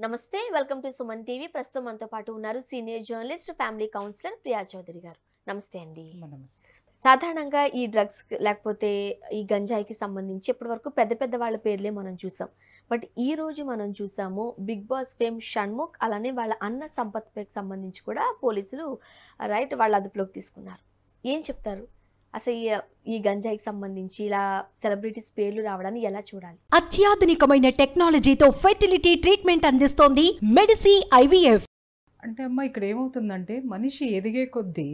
నమస్తే welcome to Suman TV. ప్రస్తుతం మనతో పాటు ఉన్నారు senior journalist, family counsellor Priya Chowdary గారు. నమస్తే అండి. నమస్తే. సాధారణంగా ఈ డ్రగ్స్ లేకపోతే ఈ గంజాయికి సంబంధించి ఇప్పటివరకు పెద్ద పెద్ద వాళ్ళ పేర్లే మనం చూసాం. బట్ ఈ రోజు మనం చూసాము బిగ్ బాస్ ఫేమ్ షణ్ముఖ్, అలానే వాళ్ళ అన్న సంపత్ పేకి సంబంధించి కూడా పోలీసులు వాళ్ళ అదుపులోకి తీసుకున్నారు. ఏం చెప్తారు అసలు ఈ గంజాయికి సంబంధించి ఇలా సెలబ్రిటీస్ పేర్లు రావడాన్ని ఎలా చూడాలి? అత్యాధునికమైన టెక్నాలజీతో ఫెర్టిలిటీ ట్రీట్మెంట్ అందిస్తోంది మెడిసి ఐవీఎఫ్. అంటే అమ్మ ఇక్కడ ఏమవుతుందంటే మనిషి ఎదిగే కొద్దీ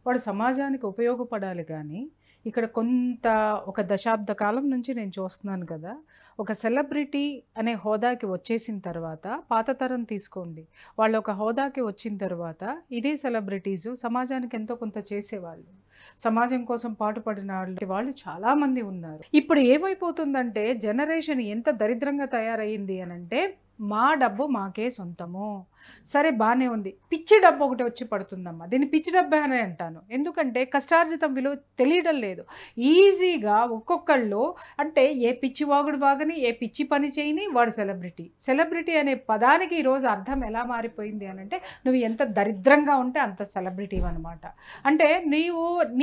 వాడు సమాజానికి ఉపయోగపడాలి. కానీ ఇక్కడ ఒక దశాబ్ద కాలం నుంచి నేను చూస్తున్నాను కదా, ఒక సెలబ్రిటీ అనే హోదాకి వచ్చేసిన తర్వాత, పాత తరం తీసుకోండి, వాళ్ళు ఒక హోదాకి వచ్చిన తర్వాత ఇదే సెలబ్రిటీసు సమాజానికి ఎంతో కొంత చేసేవాళ్ళు, సమాజం కోసం పాటుపడిన వాళ్ళు చాలామంది ఉన్నారు. ఇప్పుడు ఏమైపోతుందంటే జనరేషన్ ఎంత దరిద్రంగా తయారయ్యింది అని అంటే, మా డబ్బు మాకే సొంతము. సరే బాగానే ఉంది, పిచ్చి డబ్బు ఒకటి వచ్చి పడుతుందమ్మా. దీన్ని పిచ్చి డబ్బే అని అంటాను. ఎందుకంటే కష్టార్జితం విలువ తెలియడం లేదు. ఈజీగా ఒక్కొక్కళ్ళు అంటే ఏ పిచ్చి వాగుడు వాగని, ఏ పిచ్చి పని చేయని వాడు సెలబ్రిటీ. సెలబ్రిటీ అనే పదానికి ఈరోజు అర్థం ఎలా మారిపోయింది అని అంటే, నువ్వు ఎంత దరిద్రంగా ఉంటే అంత సెలబ్రిటీ అనమాట. అంటే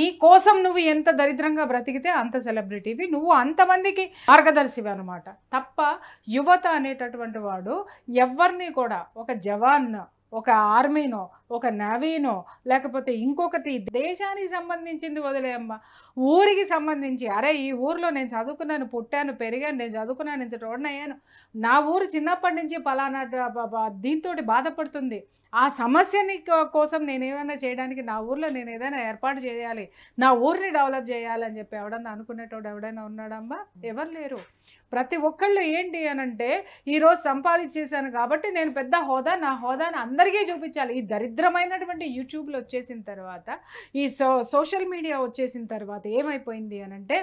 నీ కోసం నువ్వు ఎంత దరిద్రంగా బ్రతికితే అంత సెలబ్రిటీవి, నువ్వు అంతమందికి మార్గదర్శివి అనమాట. తప్ప యువత అనేటటువంటి వాడు ఎవరిని కూడా ఒక జవాన్, ఒక ఆర్మీనో, ఒక నేవీనో, లేకపోతే ఇంకొకటి దేశానికి సంబంధించింది వదిలేయమ్మా, ఊరికి సంబంధించి అరే ఈ ఊరిలో నేను చదువుకున్నాను, పుట్టాను, పెరిగాను, నేను చదువుకున్నాను, ఇంత రోడ్నయ్యాను, నా ఊరు చిన్నప్పటి నుంచి పలానా దీంతో బాధపడుతుంది, ఆ సమస్యని కోసం నేను ఏమైనా చేయడానికి, నా ఊర్లో నేను ఏదైనా ఏర్పాటు చేయాలి, నా ఊరిని డెవలప్ చేయాలని చెప్పి ఎవడన్నా అనుకునేటోడు ఎవడైనా ఉన్నాడమ్మా? ఎవరు లేరు. ప్రతి ఒక్కళ్ళు ఏంటి అని అంటే, ఈరోజు సంపాదించేశాను కాబట్టి నేను పెద్ద హోదా, నా హోదాని అందరికీ చూపించాలి. ఈ దరిద్రమైనటువంటి యూట్యూబ్లో వచ్చేసిన తర్వాత, ఈ సోషల్ మీడియా వచ్చేసిన తర్వాత ఏమైపోయింది అని అంటే,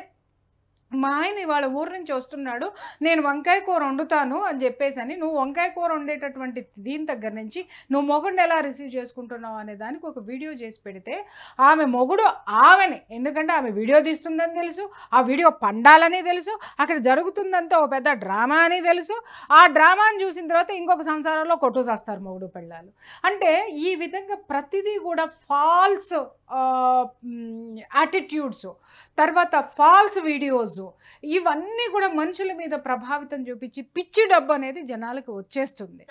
మా ఆయన ఇవాళ ఊరు నుంచి వస్తున్నాడు, నేను వంకాయ కూర వండుతాను అని చెప్పేసి అని, నువ్వు వంకాయ కూర వండేటటువంటి దీని దగ్గర నుంచి నువ్వు మొగుడిని ఎలా రిసీవ్ చేసుకుంటున్నావు అనే దానికి ఒక వీడియో చేసి పెడితే, ఆమె మొగుడు ఆమెని, ఎందుకంటే ఆమె వీడియో తీస్తుందని తెలుసు, ఆ వీడియో పండాలని తెలుసు, అక్కడ జరుగుతుందంతా ఒక పెద్ద డ్రామా అని తెలుసు, ఆ డ్రామాని చూసిన తర్వాత ఇంకొక సంసారంలో కొట్టుసేస్తారు మొగుడు పెళ్ళాలు. అంటే ఈ విధంగా ప్రతిదీ కూడా ఫాల్స్ యాటిట్యూడ్స్, తర్వాత ఫాల్స్ వీడియోస్, ఇవన్నీ కూడా మనుషుల మీద ప్రభావితం చూపించి పిచ్చి డబ్బు అనేది జనాలకు వచ్చేస్తుంది.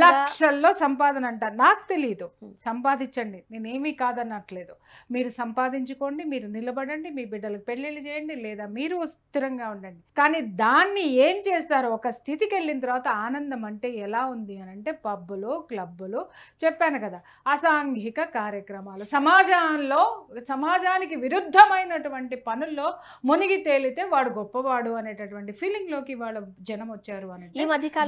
లక్షల్లో సంపాదన అంట. నాకు తెలియదు, సంపాదించండి, నేనేమీ కాదనట్లేదు. మీరు సంపాదించుకోండి, మీరు నిలబడండి, మీ బిడ్డలకు పెళ్ళిళ్ళు చేయండి, లేదా మీరు స్థిరంగా ఉండండి. కానీ దాన్ని ఏం చేస్తారో, ఒక స్థితికి వెళ్ళిన తర్వాత ఆనందం అంటే ఎలా ఉంది అని అంటే, పబ్బులు, క్లబ్బులు, చెప్పాను కదా, అసాంఘిక కార్యక్రమాలు, సమాజానికి విరుద్ధమైనటువంటి పనుల్లో మునిగి తేలితే వాడు గొప్పవాడు అనేటటువంటి ఫీలింగ్ లోకి వాళ్ళ జనం వచ్చారు అని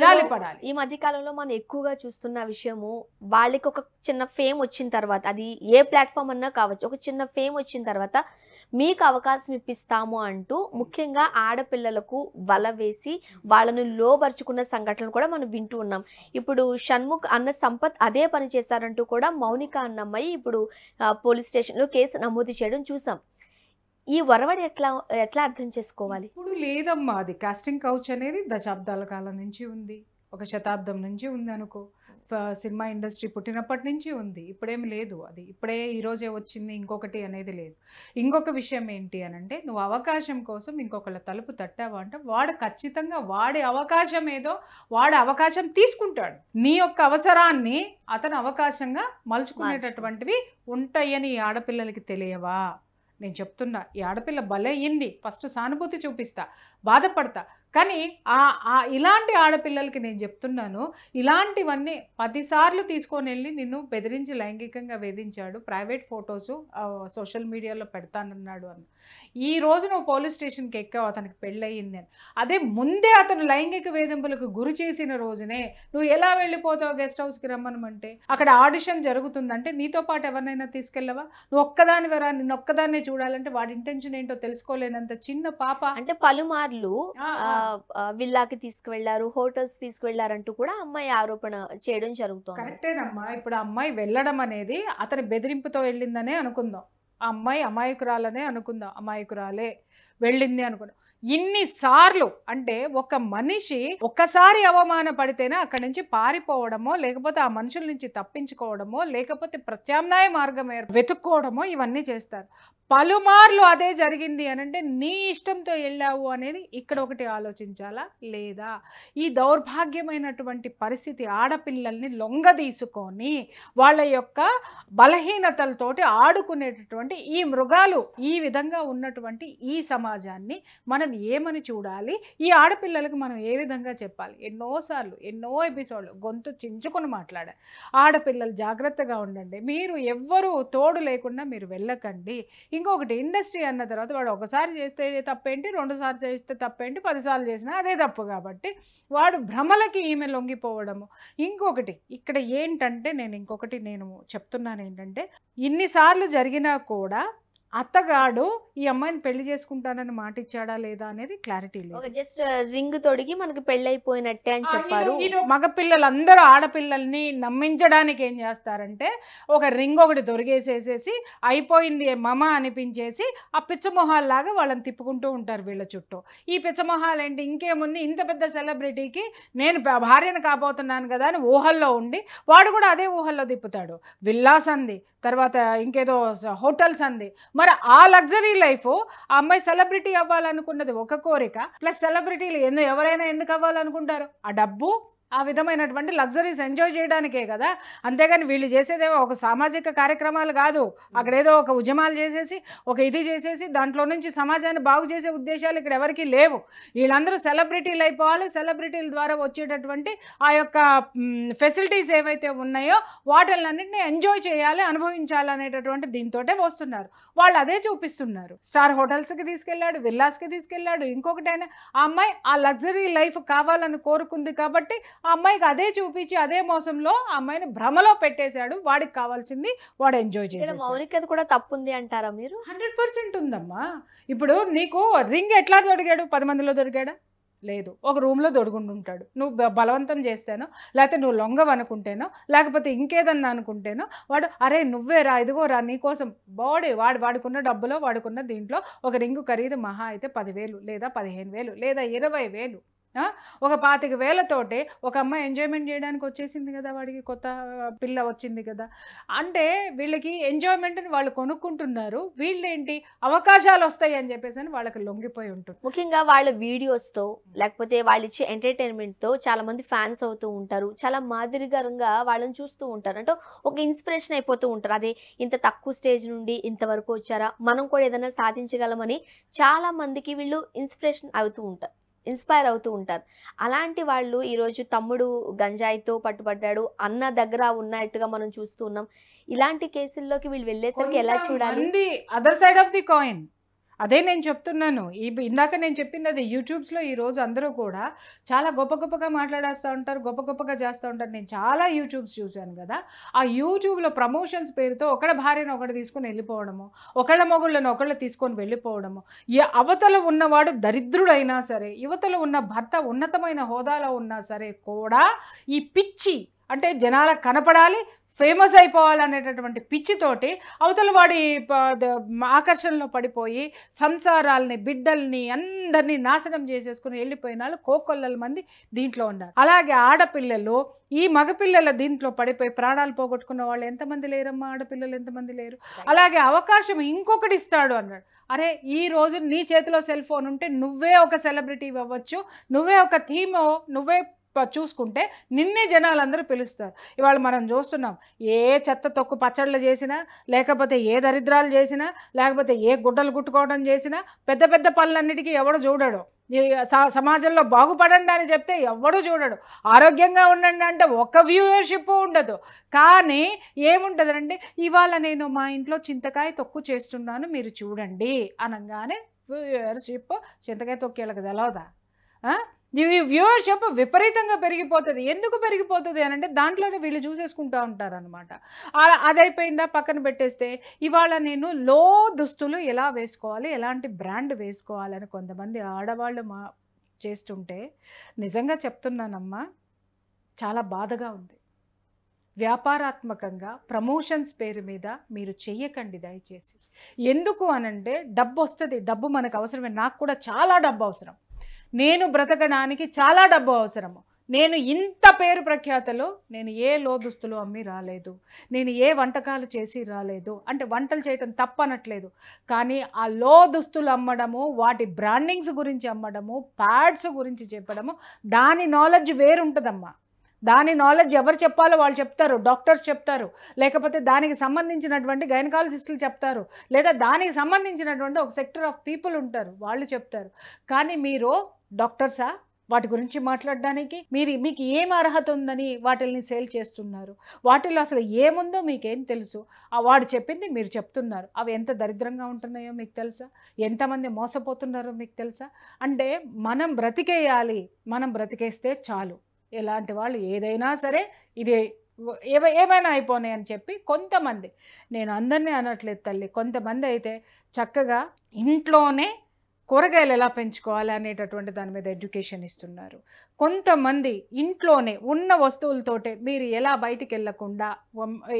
జాలిపడాలి. ఈ మధ్య కాలంలో మనం ఎక్కువగా చూస్తున్న విషయము, వాళ్ళకి ఒక చిన్న ఫేమ్ వచ్చిన తర్వాత, అది ఏ ప్లాట్ఫామ్ అన్నా కావచ్చు, ఒక చిన్న ఫేమ్ వచ్చిన తర్వాత మీకు అవకాశం ఇప్పిస్తాము అంటూ ముఖ్యంగా ఆడపిల్లలకు వల వేసి వాళ్ళను లోబరుచుకున్న సంఘటనలు కూడా మనం వింటూ ఉన్నాం. ఇప్పుడు షణ్ముఖ్ అన్న సంపత్ అదే పని చేశారంటూ కూడా మౌనిక అన్న అమ్మాయి ఇప్పుడు పోలీస్ స్టేషన్లో కేసు నమోదు చేయడం చూసాం. ఈ వరవడి ఎట్లా అర్థం చేసుకోవాలి? ఇప్పుడు లేదమ్మా, అది కాస్టింగ్ కౌచ్ అనేది దశాబ్దాల కాలం నుంచి ఉంది, ఒక శతాబ్దం నుంచి ఉంది అనుకో. సినిమా ఇండస్ట్రీ పుట్టినప్పటి నుంచి ఉంది, ఇప్పుడేమి లేదు. అది ఇప్పుడే ఈరోజే వచ్చింది ఇంకొకటి అనేది లేదు. ఇంకొక విషయం ఏంటి అని అంటే, నువ్వు అవకాశం కోసం ఇంకొకళ్ళ తలుపు తట్టావా అంటే, వాడు ఖచ్చితంగా వాడి అవకాశం ఏదో వాడి అవకాశం తీసుకుంటాడు. నీ యొక్క అవసరాన్ని అతను అవకాశంగా మలుచుకునేటటువంటివి ఉంటాయని ఈ ఆడపిల్లలకి తెలియవా? నేను చెప్తున్నా, ఈ ఆడపిల్ల భలే అయింది, ఫస్ట్ సానుభూతి చూపిస్తా, బాధపడతా. కానీ ఇలాంటి ఆడపిల్లలకి నేను చెప్తున్నాను, ఇలాంటివన్నీ 10 సార్లు తీసుకొని వెళ్ళి నిన్ను బెదిరించి లైంగికంగా వేధించాడు, ప్రైవేట్ ఫొటోసు సోషల్ మీడియాలో పెడతానన్నాడు అని, ఈ రోజు నువ్వు పోలీస్ స్టేషన్కి ఎక్కావు, అతనికి పెళ్ళయింది అని. అదే ముందే అతను లైంగిక వేధింపులకు గురి చేసిన రోజునే నువ్వు ఎలా వెళ్ళిపోతావు గెస్ట్ హౌస్కి రమ్మనమంటే? అక్కడ ఆడిషన్ జరుగుతుందంటే నీతో పాటు ఎవరినైనా తీసుకెళ్ళవా? నువ్వు ఒక్కదాని వెరా, నిన్ను ఒక్కదాన్నే చూడాలంటే వాడి ఇంటెన్షన్ ఏంటో తెలుసుకోలేనంత చిన్న పాప. అంటే పలుమార్లు విల్లాకి తీసుకువెళ్లారు, హోటల్స్ తీసుకువెళ్లారంటూ కూడా అమ్మాయి ఆరోపణ చేయడం జరుగుతుంది. కరెక్టేనమ్మా. ఇప్పుడు అమ్మాయి వెళ్ళడం అనేది అతని బెదిరింపుతో వెళ్ళిందనే అనుకుందాం, ఆ అమ్మాయి అమాయకురాలనే అనుకుందాం, అమాయకురాలే. వెళ్ళింది అనుకున్నాం. ఇన్నిసార్లు అంటే ఒక మనిషి ఒక్కసారి అవమానపడితేనే అక్కడి నుంచి పారిపోవడమో, లేకపోతే ఆ మనుషుల నుంచి తప్పించుకోవడమో, లేకపోతే ప్రత్యామ్నాయ మార్గం వెతుక్కోవడమో ఇవన్నీ చేస్తారు. పలుమార్లు అదే జరిగింది అని అంటే నీ ఇష్టంతో వెళ్ళావు అనేది ఇక్కడ ఒకటి ఆలోచించాలా లేదా? ఈ దౌర్భాగ్యమైనటువంటి పరిస్థితి ఆడపిల్లల్ని లొంగదీసుకొని వాళ్ళ యొక్క బలహీనతలతోటి ఆడుకునేటటువంటి ఈ మృగాలు ఈ విధంగా ఉన్నటువంటి ఈ సమాజాన్ని మనం ఏమని చూడాలి? ఈ ఆడపిల్లలకు మనం ఏ విధంగా చెప్పాలి? ఎన్నోసార్లు ఎన్నో ఎపిసోడ్లు గొంతు చించుకొని మాట్లాడారు. ఆడపిల్లలు జాగ్రత్తగా ఉండండి, మీరు ఎవ్వరూ తోడు లేకుండా మీరు వెళ్ళకండి. ఇంకొకటి, ఇండస్ట్రీ అన్న తర్వాత వాడు ఒకసారి చేస్తే తప్పేంటి, 2 సార్లు చేస్తే తప్పేంటి, 10 సార్లు చేసినా అదే తప్పు. కాబట్టి వాడు భ్రమలకి ఈమె లొంగిపోవడము. ఇంకొకటి ఇక్కడ ఏంటంటే నేను చెప్తున్నాను ఏంటంటే, ఇన్నిసార్లు జరిగినా కూడా అత్తగాడు ఈ అమ్మాయిని పెళ్లి చేసుకుంటానని మాట ఇచ్చాడా లేదా అనేది క్లారిటీ లేదు. ఒక జస్ట్ రింగ్ తొడిగి మనకి పెళ్ళైపోయినట్టే అని చెప్పారు. మగపిల్లలందరూ ఆడపిల్లల్ని నమ్మించడానికి ఏం చేస్తారంటే ఒక రింగ్ ఒకటి దొరికేసేసేసి అయిపోయింది మమ అనిపించేసి ఆ పిచ్చమొహాల్లాగా వాళ్ళని తిప్పుకుంటూ ఉంటారు వీళ్ళ చుట్టూ. ఈ పిచ్చమొహాలు ఏంటి, ఇంకేముంది, ఇంత పెద్ద సెలబ్రిటీకి నేను భార్యను కాబోతున్నాను కదా అని ఊహల్లో ఉండి వాడు కూడా అదే ఊహల్లో తిప్పుతాడు. విల్లాస్ అంది, తర్వాత ఇంకేదో హోటల్స్ అంది. మరి ఆ లగ్జరీ లైఫ్ ఆ అమ్మాయి సెలబ్రిటీ అవ్వాలనుకున్నది ఒక కోరిక, ప్లస్ సెలబ్రిటీలు ఎవరైనా ఎందుకు అవ్వాలనుకుంటారు? ఆ డబ్బు, ఆ విధమైనటువంటి లగ్జరీస్ ఎంజాయ్ చేయడానికే కదా. అంతేగాని వీళ్ళు చేసేదేమో ఒక సామాజిక కార్యక్రమాలు కాదు. అక్కడేదో ఒక ఉద్యమాలు చేసేసి ఒక ఇది చేసేసి దాంట్లో నుంచి సమాజాన్ని బాగు చేసే ఉద్దేశాలు ఇక్కడ ఎవరికీ లేవు. వీళ్ళందరూ సెలబ్రిటీలు అయిపోవాలి, సెలబ్రిటీల ద్వారా వచ్చేటటువంటి ఆ యొక్క ఫెసిలిటీస్ ఏవైతే ఉన్నాయో వాటిలన్నింటినీ ఎంజాయ్ చేయాలి, అనుభవించాలి అనేటటువంటి దీంతోటే వస్తున్నారు. వాళ్ళు అదే చూపిస్తున్నారు. స్టార్ హోటల్స్కి తీసుకెళ్ళాడు, విల్లాస్కి తీసుకెళ్ళాడు. ఇంకొకటైనా ఆ అమ్మాయి ఆ లగ్జరీ లైఫ్ కావాలని కోరుకుంది కాబట్టి ఆ అమ్మాయికి అదే చూపించి అదే మోసంలో ఆ అమ్మాయిని భ్రమలో పెట్టేశాడు. వాడికి కావాల్సింది వాడు ఎంజాయ్ చేశాడు. మౌనికత కూడా తప్పుంది అంటారా మీరు? 100% ఉందమ్మా. ఇప్పుడు నీకు రింగ్ ఎట్లా దొరికాడు? 10 మందిలో దొరికాడా? లేదు. ఒక రూమ్లో దొడుకుంటుంటాడు. నువ్వు బలవంతం చేస్తేనో, లేకపోతే నువ్వు లొంగవనుకుంటేనో, లేకపోతే ఇంకేదన్నా అనుకుంటేనో వాడు అరే నువ్వేరా, ఇదిగోరా నీకోసం వాడుకున్న డబ్బులో వాడుకున్న దీంట్లో ఒక రింగు ఖరీదు మహా అయితే 10,000 లేదా 15,000 లేదా 20,000. ఒక 25,000తోటే ఒక అమ్మాయి ఎంజాయ్మెంట్ చేయడానికి వచ్చేసింది కదా, వాడికి కొత్త పిల్ల వచ్చింది కదా. అంటే వీళ్ళకి ఎంజాయ్మెంట్ని వాళ్ళు కొనుక్కుంటున్నారు. వీళ్ళేంటి అవకాశాలు వస్తాయి అని చెప్పేసి అని వాళ్ళకి లొంగిపోయి ఉంటుంది. ముఖ్యంగా వాళ్ళ వీడియోస్తో లేకపోతే వాళ్ళు ఇచ్చే ఎంటర్టైన్మెంట్తో చాలా మంది ఫ్యాన్స్ అవుతూ ఉంటారు. చాలా మాదిరికరంగా వాళ్ళని చూస్తూ ఉంటారు. అంటే ఒక ఇన్స్పిరేషన్ అయిపోతూ ఉంటారు. అదే ఇంత తక్కువ స్టేజ్ నుండి ఇంతవరకు వచ్చారా, మనం కూడా ఏదైనా సాధించగలమని చాలా మందికి వీళ్ళు ఇన్స్పైర్ అవుతూ ఉంటారు. అలాంటి వాళ్ళు ఈరోజు తమ్ముడు గంజాయితో పట్టుబడ్డాడు, అన్న దగ్గర ఉన్నట్టుగా మనం చూస్తూ ఉన్నాం. ఇలాంటి కేసుల్లోకి వీళ్ళు వెళ్ళేసరికి ఎలా చూడాలి? Other side of the coin అదే నేను చెప్తున్నాను. ఇందాక నేను చెప్పింది అది. యూట్యూబ్స్లో ఈరోజు అందరూ కూడా చాలా గొప్పగా మాట్లాడేస్తూ ఉంటారు, గొప్పగా చేస్తూ ఉంటారు. నేను చాలా యూట్యూబ్స్ చూశాను కదా. ఆ యూట్యూబ్లో ప్రమోషన్స్ పేరుతో ఒకళ్ళ భార్యను ఒకటి తీసుకొని వెళ్ళిపోవడము, ఒకళ్ళ మొగుళ్ళను ఒకళ్ళు తీసుకొని వెళ్ళిపోవడము. అవతల ఉన్నవాడు దరిద్రుడైనా సరే, యువతల ఉన్న భర్త ఉన్నతమైన హోదాలో ఉన్నా సరే కూడా ఈ పిచ్చి అంటే జనాలకు కనపడాలి, ఫేమస్ అయిపోవాలనేటటువంటి పిచ్చితోటి అవతల వాడి ఆకర్షణలో పడిపోయి సంసారాలని, బిడ్డల్ని అందరినీ నాశనం చేసేసుకుని వెళ్ళిపోయిన వాళ్ళు కోకొల్లల మంది దీంట్లో ఉన్నారు. అలాగే ఆడపిల్లలు, ఈ మగపిల్లల దీంట్లో పడిపోయి ప్రాణాలు పోగొట్టుకున్న వాళ్ళు ఎంతమంది లేరమ్మా? ఆడపిల్లలు ఎంతమంది లేరు? అలాగే అవకాశం ఇంకొకటి ఇస్తాడు అన్నాడు. అరే ఈ రోజు నీ చేతిలో సెల్ ఫోన్ ఉంటే నువ్వే ఒక సెలబ్రిటీ అవ్వచ్చు, నువ్వే ఒక థీమ్, నువ్వే చూసుకుంటే నిన్నే జనాలందరూ పిలుస్తారు. ఇవాళ మనం చూస్తున్నాం, ఏ చెత్త తొక్కు పచ్చళ్ళు చేసినా, లేకపోతే ఏ దరిద్రాలు చేసినా, లేకపోతే ఏ గుడ్డలు గుట్టుకోవడం చేసినా పెద్ద పెద్ద పనులన్నిటికీ ఎవడు చూడడు. సమాజంలో బాగుపడండి అని చెప్తే ఎవడు చూడడు. ఆరోగ్యంగా ఉండండి అంటే ఒక్క వ్యూవర్షిప్ ఉండదు. కానీ ఏముంటుందంటే ఇవాళ నేను మా ఇంట్లో చింతకాయ తొక్కు చేస్తున్నాను మీరు చూడండి అనగానే వ్యూవర్షిప్ చింతకాయ తొక్కేళ్ళకి తెలవదా? వ్యూవర్షిప్ విపరీతంగా పెరిగిపోతుంది. ఎందుకు పెరిగిపోతుంది అని అంటే దాంట్లోనే వీళ్ళు చూసేసుకుంటూ ఉంటారనమాట. అదైపోయిందా పక్కన పెట్టేస్తే ఇవాళ నేను లో దుస్తులు ఎలా వేసుకోవాలి, ఎలాంటి బ్రాండ్ వేసుకోవాలని కొంతమంది ఆడవాళ్ళు చేస్తుంటే నిజంగా చెప్తున్నానమ్మా, చాలా బాధగా ఉంది. వ్యాపారాత్మకంగా ప్రమోషన్స్ పేరు మీద మీరు చెయ్యకండి దయచేసి. ఎందుకు అనంటే డబ్బు వస్తుంది, డబ్బు మనకు అవసరమే. నాకు కూడా చాలా డబ్బు అవసరం, నేను బ్రతకడానికి చాలా డబ్బు అవసరము. నేను ఇంత పేరు ప్రఖ్యాతలో నేను ఏ లోదుస్తులు అమ్మి రాలేదు, నేను ఏ వంటకాలు చేసి రాలేదు. అంటే వంటలు చేయటం తప్పనట్లేదు, కానీ ఆ లోదుస్తులు అమ్మడము, వాటి బ్రాండింగ్స్ గురించి అమ్మడము, ప్యాడ్స్ గురించి చెప్పడము, దాని నాలెడ్జ్ వేరుంటుందమ్మా. దాని నాలెడ్జ్ ఎవరు చెప్పాలో వాళ్ళు చెప్తారు, డాక్టర్స్ చెప్తారు, లేకపోతే దానికి సంబంధించినటువంటి గైనకాలజిస్టులు చెప్తారు, లేదా దానికి సంబంధించినటువంటి ఒక సెక్టర్ ఆఫ్ పీపుల్ ఉంటారు, వాళ్ళు చెప్తారు. కానీ మీరు డాక్టర్సా వాటి గురించి మాట్లాడడానికి? మీకు ఏం అర్హత ఉందని వాటిల్ని సేల్ చేస్తున్నారు? వాటిల్లో అసలు ఏముందో మీకేం తెలుసు? వాడు చెప్పింది మీరు చెప్తున్నారు. అవి ఎంత దరిద్రంగా ఉంటున్నాయో మీకు తెలుసా? ఎంతమంది మోసపోతున్నారో మీకు తెలుసా? అంటే మనం బ్రతికేయాలి, మనం బ్రతికేస్తే చాలు. ఎలాంటి వాళ్ళు ఏదైనా సరే ఇది ఏమైనా అయిపోనాయి అని చెప్పి కొంతమంది, నేను అందరినీ అనట్లేదు తల్లి, కొంతమంది అయితే చక్కగా ఇంట్లోనే కూరగాయలు ఎలా పెంచుకోవాలి అనేటటువంటి దాని మీద ఎడ్యుకేషన్ ఇస్తున్నారు. కొంతమంది ఇంట్లోనే ఉన్న వస్తువులతోటే మీరు ఎలా బయటికి వెళ్ళకుండా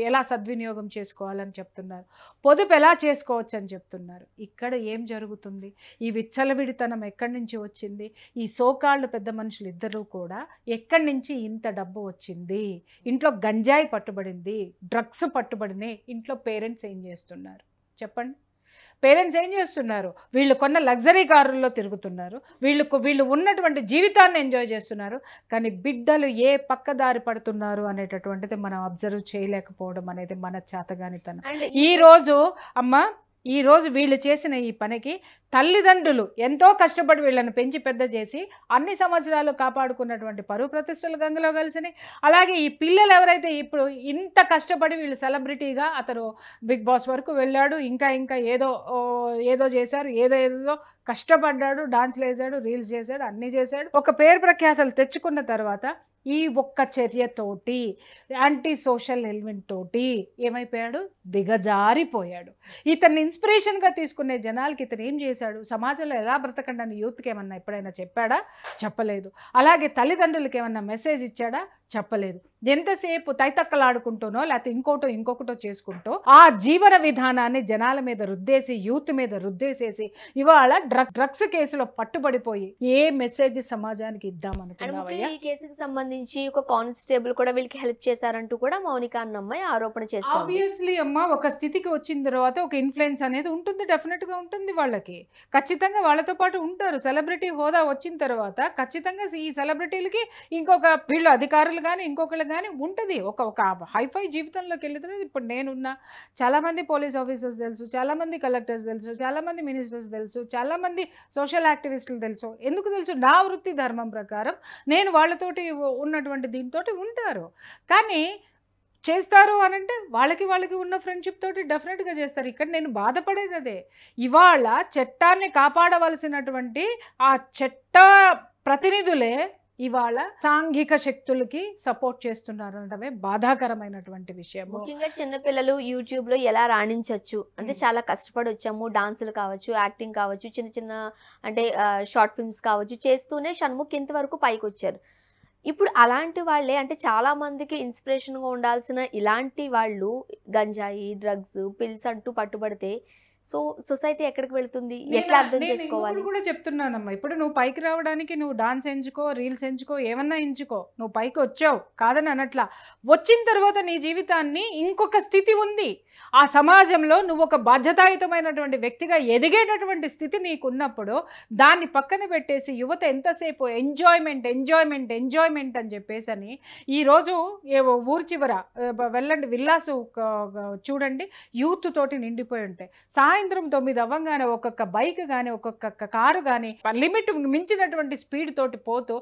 ఎలా సద్వినియోగం చేసుకోవాలని చెప్తున్నారు, పొదుపు ఎలా చేసుకోవచ్చు అని చెప్తున్నారు. ఇక్కడ ఏం జరుగుతుంది? ఈ విచ్చలవిడితనం ఎక్కడి నుంచి వచ్చింది? ఈ సోకాళ్ళు పెద్ద మనుషులు ఇద్దరూ కూడా ఎక్కడి నుంచి ఇంత డబ్బు వచ్చింది? ఇంట్లో గంజాయి పట్టుబడింది, డ్రగ్స్ పట్టుబడినాయి, ఇంట్లో పేరెంట్స్ ఏం చేస్తున్నారు చెప్పండి? పేరెంట్స్ ఏం చేస్తున్నారు? వీళ్ళు కొన్న లగ్జరీ కారుల్లో తిరుగుతున్నారు, వీళ్ళు ఉన్నటువంటి జీవితాన్ని ఎంజాయ్ చేస్తున్నారు, కానీ బిడ్డలు ఏ పక్కదారి పడుతున్నారు అనేటటువంటిది మనం అబ్జర్వ్ చేయలేకపోవడం అనేది మన చేతగానితనం. ఈరోజు వీళ్ళు చేసిన ఈ పనికి తల్లిదండ్రులు ఎంతో కష్టపడి వీళ్ళని పెంచి పెద్ద చేసి అన్ని సంవత్సరాలు కాపాడుకున్నటువంటి పరువు ప్రతిష్టలు గంగలో కలిసినాయి. అలాగే ఈ పిల్లలు ఎవరైతే ఇప్పుడు ఇంత కష్టపడి వీళ్ళు సెలబ్రిటీగా, అతను బిగ్ బాస్ వరకు వెళ్ళాడు, ఇంకా ఏదో చేశారు, ఏదో కష్టపడ్డాడు, డాన్స్లు వేసాడు, రీల్స్ చేశాడు, అన్నీ చేశాడు, ఒక పేరు ప్రఖ్యాతలు తెచ్చుకున్న తర్వాత ఈ ఒక్క చర్యతోటి, యాంటీ సోషల్ ఎలిమెంట్ తోటి ఏమైపోయాడు? దిగజారిపోయాడు. ఇతన్ని ఇన్స్పిరేషన్గా తీసుకునే జనాలకి ఇతను ఏం చేశాడు? సమాజంలో ఎలా బ్రతకండి అని యూత్కి ఏమన్నా ఎప్పుడైనా చెప్పాడా? చెప్పలేదు. అలాగే తల్లిదండ్రులకి ఏమన్నా మెసేజ్ ఇచ్చాడా? చెప్పలేదు. ఎంతసేపు తైతక్కలాడుకుంటూనో లేకపోతే ఇంకొకటో చేసుకుంటూ ఆ జీవన విధానాన్ని జనాల మీద రుద్దేసి, యూత్ మీద రుద్దేసేసి ఇవాళ డ్రగ్స్ కేసులో పట్టుబడిపోయి ఏ మెసేజ్ సమాజానికి ఇద్దామనుకున్నావయ్యా? ఈ కేసుకి సంబంధించి ఒక కానిస్టేబుల్ కూడా వీళ్ళకి హెల్ప్ చేశారంటూ కూడా మౌనిక అన్న అమ్మాయి ఆరోపణ చేస్తారు. ఆబ్వియస్లీ అమ్మ, ఒక స్థితికి వచ్చిన తర్వాత ఒక ఇన్ఫ్లుయెన్స్ అనేది ఉంటుంది, డెఫినెట్గా ఉంటుంది. వాళ్ళకి ఖచ్చితంగా వాళ్ళతో పాటు ఉంటారు. సెలబ్రిటీ హోదా వచ్చిన తర్వాత ఖచ్చితంగా ఈ సెలబ్రిటీలకి ఇంకొక వీళ్ళు అధికారులు కానీ ఇంకొకళ్ళు కానీ ఉంటుంది. ఒక హైఫై జీవితంలోకి వెళ్తే ఇప్పుడు నేనున్న చాలామంది పోలీస్ ఆఫీసర్స్ తెలుసు, చాలామంది కలెక్టర్స్ తెలుసు, చాలామంది మినిస్టర్స్ తెలుసు, చాలామంది సోషల్ యాక్టివిస్టులు తెలుసు. ఎందుకు తెలుసు? నా వృత్తి ధర్మం ప్రకారం నేను వాళ్ళతోటి ఉన్నటువంటి దీంతో ఉంటారు. కానీ చేస్తారు అనంటే వాళ్ళకి ఉన్న ఫ్రెండ్షిప్ తోటి డెఫినెట్గా చేస్తారు. ఇక్కడ నేను బాధపడేది అదే. ఇవాళ చట్టాన్ని కాపాడవలసినటువంటి ఆ చట్ట ప్రతినిధులే ఇవాళ సాంఘిక శక్తులకి సపోర్ట్ చేస్తున్నారు అనడమే బాధాకరమైనటువంటి విషయం. ముఖ్యంగా చిన్నపిల్లలు యూట్యూబ్ లో ఎలా రాణించవచ్చు అంటే చాలా కష్టపడి వచ్చాము, డాన్సులు కావచ్చు, యాక్టింగ్ కావచ్చు, చిన్న అంటే షార్ట్ ఫిల్మ్స్ కావచ్చు చేస్తూనే షణ్ముఖ్ ఇంతవరకు పైకి వచ్చారు. ఇప్పుడు అలాంటి వాళ్ళే అంటే చాలా మందికి ఇన్స్పిరేషన్గా ఉండాల్సిన ఇలాంటి వాళ్ళు గంజాయి, డ్రగ్స్, పిల్స్ అంటూ పట్టుబడితే సో సొసైటీ ఎక్కడికి వెళ్తుంది? ఎట్లా అర్థం చేసుకోవాలి? కూడా చెప్తున్నానమ్మా, ఇప్పుడు నువ్వు పైకి రావడానికి నువ్వు డాన్స్ ఎంచుకో, రీల్స్ ఎంచుకో, ఏమన్నా ఎంచుకో, నువ్వు పైకి వచ్చావు కాదని అనట్లా. వచ్చిన తర్వాత నీ జీవితాన్ని ఇంకొక స్థితి ఉంది. ఆ సమాజంలో నువ్వు ఒక బాధ్యతాయుతమైనటువంటి వ్యక్తిగా ఎదిగేటటువంటి స్థితి నీకున్నప్పుడు దాన్ని పక్కన పెట్టేసి యువత ఎంతసేపు ఎంజాయ్మెంట్ అని చెప్పేసి అని ఈరోజు ఊరు చివర వెళ్ళండి, విల్లాసు చూడండి, యూత్ తోటి నిండిపోయి ఉంటాయి. సాయంత్రం 9 అవ్వగానే ఒక్కొక్క బైక్ కానీ ఒక్కొక్క కారు కానీ లిమిట్ మించినటువంటి స్పీడ్ తోటి పోతూ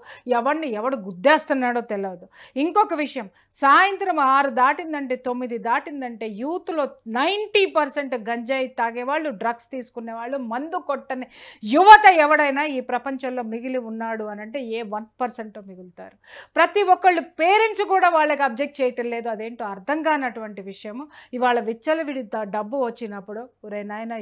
ఎవడు గుద్దేస్తున్నాడో తెలియదు. ఇంకొక విషయం, సాయంత్రం 6 దాటిందంటే 9 దాటిందంటే యూత్లో 90% గంజాయి తాగేవాళ్ళు, డ్రగ్స్ తీసుకునేవాళ్ళు, మందు కొట్టని యువత ఎవడైనా ఈ ప్రపంచంలో మిగిలి ఉన్నాడు అని అంటే ఏ 1% మిగులుతారు. ప్రతి ఒక్కళ్ళు పేరెంట్స్ కూడా వాళ్ళకి అబ్జెక్ట్ చేయటం లేదు. అదేంటో అర్థం కానటువంటి విషయము. ఇవాళ విచ్చలవిడి డబ్బు వచ్చినప్పుడు ఒరే నాయన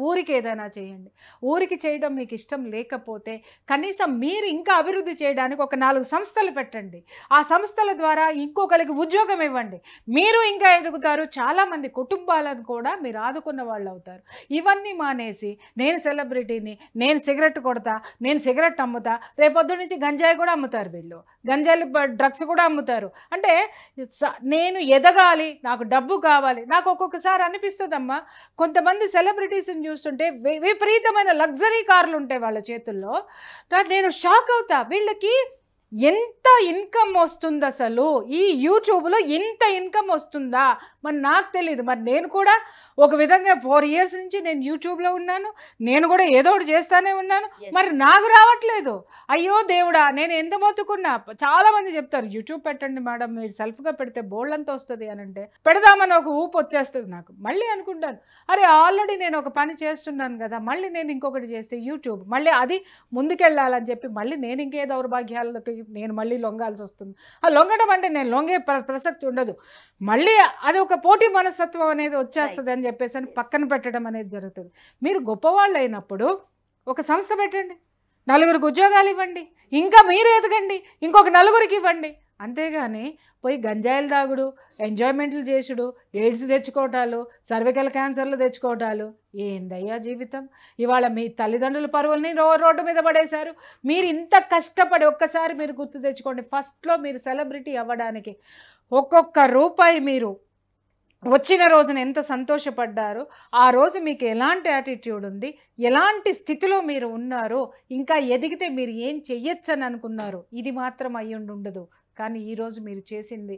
ఊరికి ఏదైనా చేయండి. ఊరికి చేయడం మీకు ఇష్టం లేకపోతే కనీసం మీరు ఇంకా అభివృద్ధి చేయడానికి ఒక 4 సంస్థలు పెట్టండి. ఆ సంస్థల ద్వారా ఇంకొకరికి ఉద్యోగం ఇవ్వండి. మీరు ఇంకా ఎదుగుతారు. చాలామంది కుటుంబాలను కూడా మీరు ఆదుకున్న వాళ్ళు అవుతారు. ఇవన్నీ మానేసి నేను సెలబ్రిటీని, నేను సిగరెట్ కొడతా, నేను సిగరెట్ అమ్ముతా, రేపొద్దు నుంచి గంజాయి కూడా అమ్ముతారు వీళ్ళు, గంజాయి డ్రగ్స్ కూడా అమ్ముతారు. అంటే నేను ఎదగాలి, నాకు డబ్బు కావాలి. నాకు ఒక్కొక్కసారి అనిపిస్తుందమ్మా, కొంతమంది సెలబ్రిటీస్ని చూస్తుంటే విపరీతమైన లగ్జరీ కార్లు ఉంటాయి వాళ్ళ చేతుల్లో. నేను షాక్ అవుతా, వీళ్ళకి ఎంత ఇన్కమ్ వస్తుంది అసలు, ఈ యూట్యూబ్లో ఇంత ఇన్కమ్ వస్తుందా? మరి నాకు తెలియదు. మరి నేను కూడా ఒక విధంగా 4 years నుంచి నేను యూట్యూబ్లో ఉన్నాను, నేను కూడా ఏదో ఒకటి చేస్తానే ఉన్నాను, మరి నాకు రావట్లేదు. అయ్యో దేవుడా, నేను ఎంత మొత్తుకున్నా. చాలామంది చెప్తారు యూట్యూబ్ పెట్టండి మేడం, మీరు సెల్ఫ్గా పెడితే బోల్డ్ అంతా వస్తుంది అని అంటే పెడదామని ఒక ఊపు వచ్చేస్తుంది నాకు. మళ్ళీ అనుకుంటాను, అరే ఆల్రెడీ నేను ఒక పని చేస్తున్నాను కదా, మళ్ళీ నేను ఇంకొకటి చేస్తే యూట్యూబ్ మళ్ళీ అది ముందుకెళ్ళాలని చెప్పి మళ్ళీ నేను ఇంకే దౌర్భాగ్యాలకి నేను మళ్ళీ లొంగాల్సి వస్తుంది. ఆ లొంగడం అంటే నేను లొంగే ప్రసక్తి ఉండదు. మళ్ళీ అది ఒక పోటీ మనస్తత్వం అనేది వచ్చేస్తుంది అని చెప్పేసి అని పక్కన పెట్టడం అనేది జరుగుతుంది. మీరు గొప్పవాళ్ళు అయినప్పుడు ఒక సంస్థ పెట్టండి, 4 ఉద్యోగాలు ఇవ్వండి, ఇంకా మీరు ఎదగండి, ఇంకొక 4 ఇవ్వండి. అంతేగాని పోయి గంజాయిలు తాగుడు, ఎంజాయ్మెంట్లు చేసుడు, ఎయిడ్స్ తెచ్చుకోవటాలు, సర్వికల్ క్యాన్సర్లు తెచ్చుకోవటాలు, ఏందయ్యా జీవితం? ఇవాళ మీ తల్లిదండ్రుల పరువుల్ని రోడ్డు మీద పడేశారు. మీరు ఇంత కష్టపడి ఒక్కసారి మీరు గుర్తు తెచ్చుకోండి, ఫస్ట్లో మీరు సెలబ్రిటీ అవ్వడానికి ఒక్కొక్క రూపాయి మీరు వచ్చిన రోజున ఎంత సంతోషపడ్డారో, ఆ రోజు మీకు ఎలాంటి యాటిట్యూడ్ ఉంది, ఎలాంటి స్థితిలో మీరు ఉన్నారు, ఇంకా ఎదిగితే మీరు ఏం చెయ్యొచ్చని అనుకున్నారు, ఇది మాత్రం అయ్యుండి ఉండదు. కానీ ఈరోజు మీరు చేసింది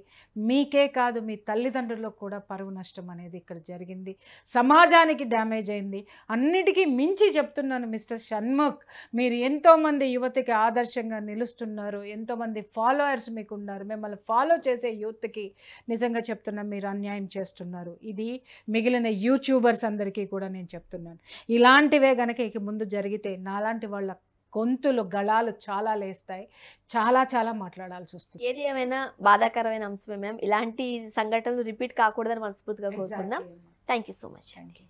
మీకే కాదు, మీ తల్లిదండ్రులకు కూడా పరువు నష్టం అనేది ఇక్కడ జరిగింది, సమాజానికి డ్యామేజ్ అయింది. అన్నిటికీ మించి చెప్తున్నాను మిస్టర్ షణ్ముఖ్, మీరు ఎంతోమంది యువతకి ఆదర్శంగా నిలుస్తున్నారు, ఎంతోమంది ఫాలోవర్స్ మీకు ఉన్నారు. మిమ్మల్ని ఫాలో చేసే యూత్కి నిజంగా చెప్తున్నా, మీరు అన్యాయం చేస్తున్నారు. ఇది మిగిలిన యూట్యూబర్స్ అందరికీ కూడా నేను చెప్తున్నాను. ఇలాంటివే కనుక ఇక ముందు జరిగితే నాలాంటి వాళ్ళ గొంతులు గళాలు చాలా లేస్తాయి, చాలా మాట్లాడాల్సి వస్తుంది. ఏది ఏమైనా బాధాకరమైన అంశమే మ్యామ్. ఇలాంటి సంఘటనలు రిపీట్ కాకూడదని మనస్ఫూర్తిగా కోరుకుందాం. థ్యాంక్ యూ సో మచ్ అండి.